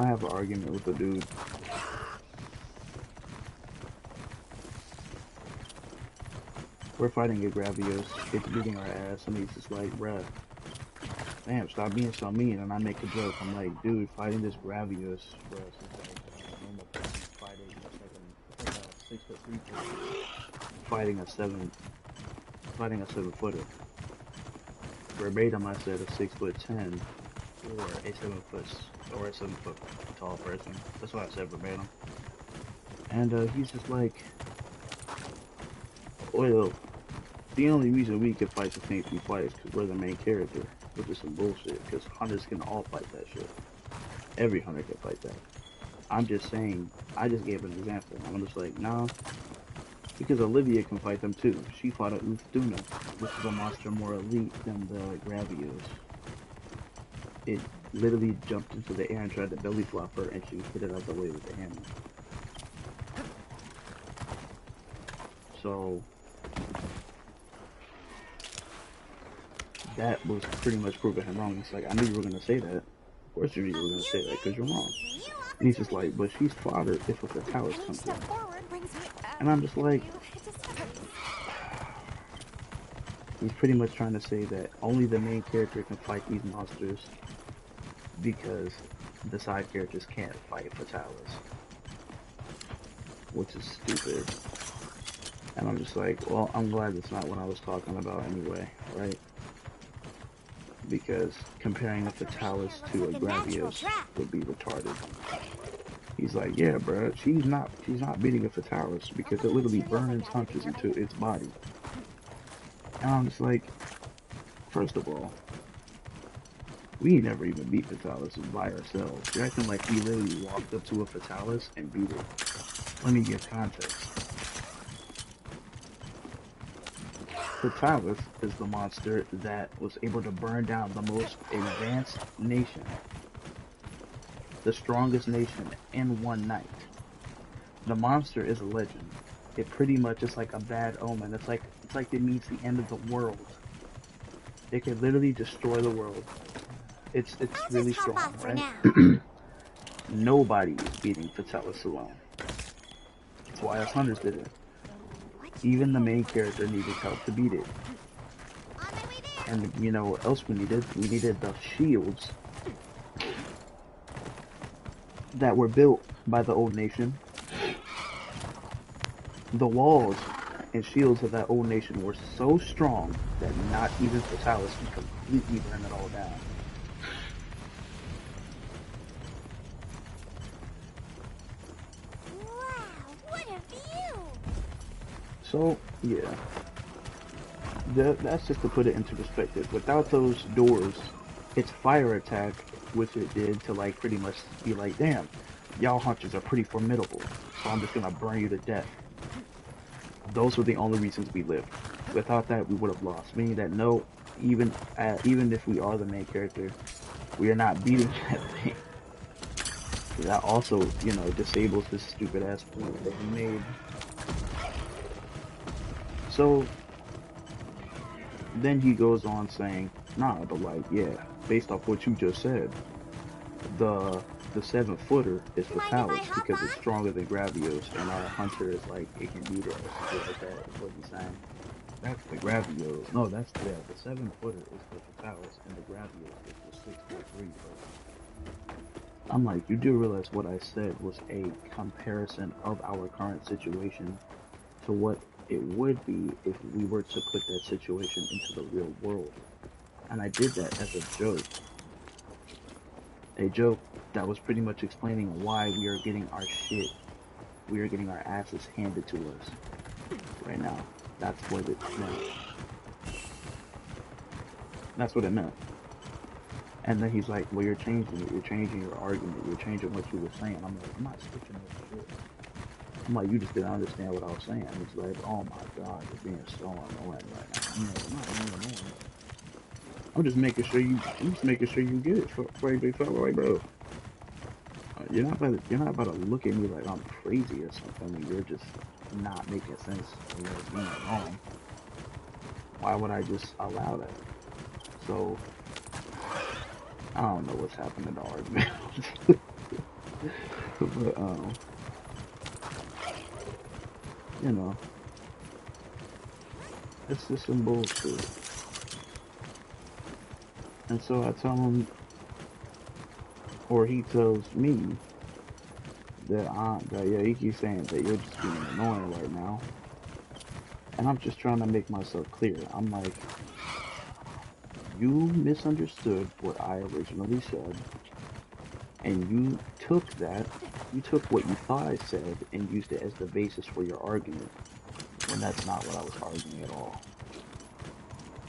I have an argument with the dude. We're fighting a Gravios. It's beating our ass, and he's just like, bruh, damn, stop being so mean. And I make a joke. I'm like, dude, fighting this Gravios, bruh, it's just like a normal person fighting. It's like a 6'3" person fighting fighting a 7-footer. Verbatim, I said a 6'10" or a 7 foot tall person. That's what I said verbatim. And he's just like, well, the only reason we can fight the things we fight is because we're the main character, which is some bullshit. Because hunters can all fight that shit. Every hunter can fight that. I'm just saying. I just gave an example. I'm just like, nah, because Olivia can fight them too. She fought a Uthuna, which is a monster more elite than the Gravios. It literally jumped into the air and tried to belly flop her, and she hit it out the way with the hammer. So that was pretty much proving him wrong. It's like, I knew you were gonna say that. Of course you knew you were gonna say that, because you're wrong. And he's just like, but she's fodder if a Fatalis comes in. And I'm just like, he's pretty much trying to say that only the main character can fight these monsters because the side characters can't fight Fatalis. Which is stupid. And I'm just like, well, I'm glad that's not what I was talking about anyway, right? Because comparing a Fatalis to a Gravios would be retarded. He's like, yeah, bro, she's not beating a Fatalis because it literally burns hunters into its body. And I'm just like, first of all, we never even beat Fatalis by ourselves. You're acting like we literally walked up to a Fatalis and beat it. Let me give context. Fatalis is the monster that was able to burn down the most advanced nation, the strongest nation, in one night. The monster is a legend. It pretty much is like a bad omen. It's like it means the end of the world. It can literally destroy the world. It's really strong, right? Nobody is beating Fatalis alone. That's why us hunters did it. Even the main character needed help to beat it. And you know what else we needed? We needed the shields that were built by the old nation. The walls and shields of that old nation were so strong that not even Fatalis could completely burn it all down. Wow, what a view! So, yeah. That's just to put it into perspective. Without those doors, its fire attack, which it did to like pretty much be like, damn, y'all hunters are pretty formidable, so I'm just gonna burn you to death. Those were the only reasons we lived. Without that, we would have lost. Meaning that no, even if we are the main character, we are not beating that thing. So that also, you know, disables this stupid ass point that he made. So then he goes on saying, nah, but like, yeah, based off what you just said, the 7-footer is Fatalis because it's stronger than Gravios, and our hunter is like, it can beat it or something like that, is what he's saying. That's the Gravios. No, that's, yeah, the 7-footer is the Fatalis, and the Gravios is the 6'3" person. I'm like, you do realize what I said was a comparison of our current situation to what it would be if we were to put that situation into the real world. And I did that as a joke. A joke that was pretty much explaining why we are getting our asses handed to us right now. That's what it meant. That's what it meant. And then he's like, well, you're changing it. You're changing your argument. You're changing what you were saying. I'm like, I'm not switching this shit. I'm like, you just didn't understand what I was saying. He's like, oh my god, you're being so annoying right now. I'm like, I'm not being annoying. I'm just making sure you get it. Right, bro. You're not about to look at me like I'm crazy or something when you're just not making sense or you're being wrong. Why would I just allow that? So I don't know what's happening in the argument. But you know, it's just some bullshit. And so I tell him, or he tells me that yeah, he keeps saying that you're just being annoying right now, and I'm just trying to make myself clear. I'm like, you misunderstood what I originally said, and you took what you thought I said and used it as the basis for your argument, when that's not what I was arguing at all.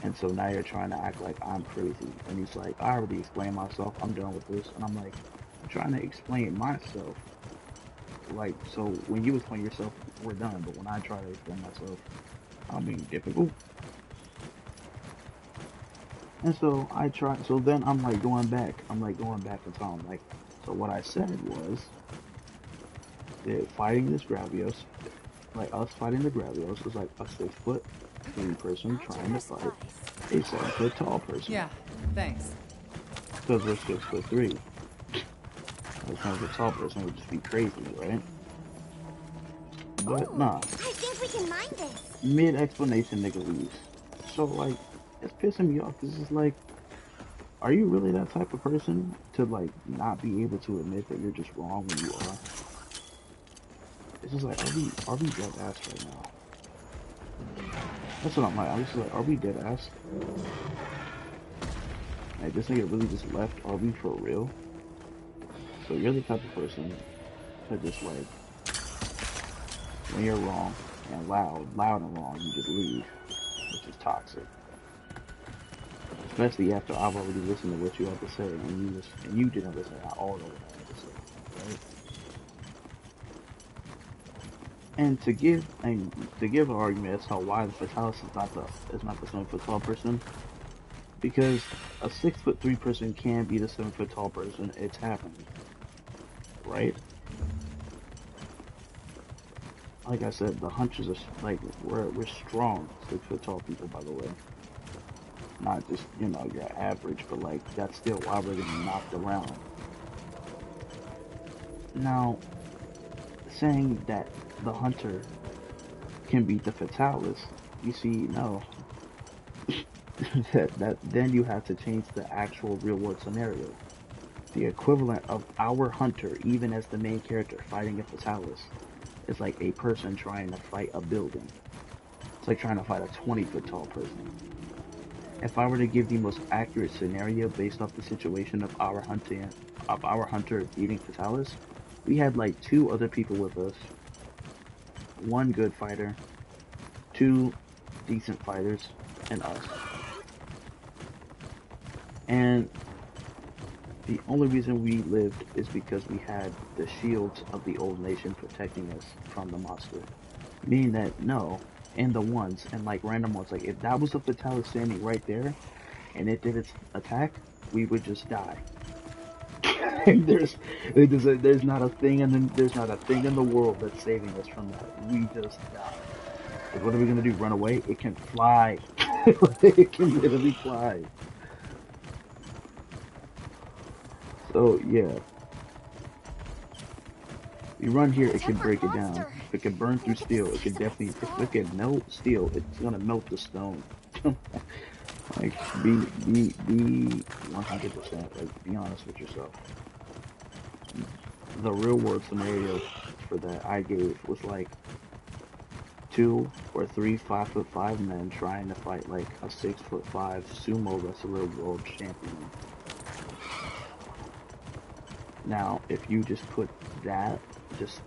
And so now you're trying to act like I'm crazy. And he's like, I already explained myself. I'm done with this. And I'm like, I'm trying to explain myself. Like, so when you explain yourself, we're done. But when I try to explain myself, I'm being difficult. And so I try. So then I'm like going back. I'm like going back and telling him, like, so what I said was that fighting this Gravios, like us fighting the Gravios, is like a 6 foot three person I'll do trying her to fight supplies. a 7 foot tall person. Yeah, thanks. Because we're 6 foot three. A 7 foot tall person would just be crazy, right? But Oh, nah, I think we can mine this. mid explanation, nigga leaves. So like, it's pissing me off because it's like, are you really that type of person to like not be able to admit that you're just wrong when you are? It's just like, are we dead ass right now? That's what I'm like. I'm just like, are we dead ass? Like this nigga really just left. Are we for real? So you're the type of person to just like, when you're wrong and loud and wrong, you just leave, which is toxic. Especially after I've already listened to what you had to say, and you didn't listen at all to what I had to say, right? And to give an argument as to why the Fatalis is not the 7 foot tall person, because a 6 foot three person can be the 7 foot tall person. It's happened, right? Like I said, the hunches are like we're strong 6 foot tall people, by the way. Not just your average, but like that's still why we're getting knocked around. Now, saying that the hunter can beat the fatalis, you see, no, that then you have to change the actual real world scenario. The equivalent of our hunter, even as the main character fighting a fatalis, is like a person trying to fight a building. It's like trying to fight a 20 foot tall person. If I were to give the most accurate scenario based off the situation of our hunter beating fatalis, we had like two other people with us, one good fighter, two decent fighters, and us. And the only reason we lived is because we had the shields of the old nation protecting us from the monster. Meaning that no, and the ones and like random ones, like if that was a fatalis standing right there and it did its attack, we would just die. there's there's not a thing in the world that's saving us from that. We just die. Because what are we gonna do? Run away? It can fly. It can literally fly. So yeah, you run here, it Watch out can for a break it down. monster. If it can burn through Look at the steel, it can size of its definitely. If skull. it can melt steel, it's gonna melt the stone. Like be 100%. Like be honest with yourself. The real world scenario for that I gave was like two or three 5 foot 5 men trying to fight like a 6 foot 5 sumo wrestler world champion. Now, if you just put that, just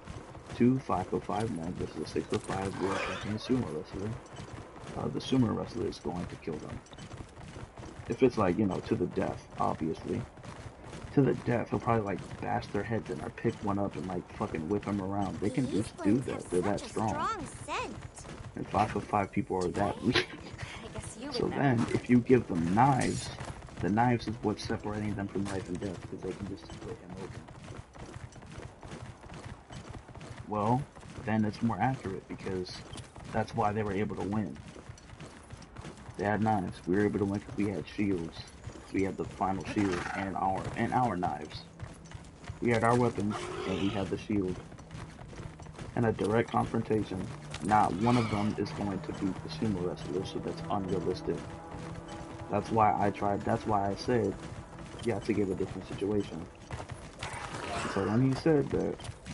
two 5 foot 5 men versus a 6 foot 5 world champion sumo wrestler, the sumo wrestler is going to kill them. If it's like, to the death, obviously. To the death, he'll probably like bash their heads in or pick one up and like fucking whip them around. They can These just do blends have that. They're such that a strong. strong scent. And 5 foot 5 people are Do that they? weak. I guess you So would know. then, if you give them knives, the knives is what's separating them from life and death because they can just split him open. Well, then it's more accurate because that's why they were able to win. They had knives. We were able to win because we had shields. We had the final shield and our knives. We had our weapons, and we had the shield. In a direct confrontation, not one of them is going to beat the sumo wrestler, so that's unrealistic. That's why I said you have to give a different situation. So when he said that,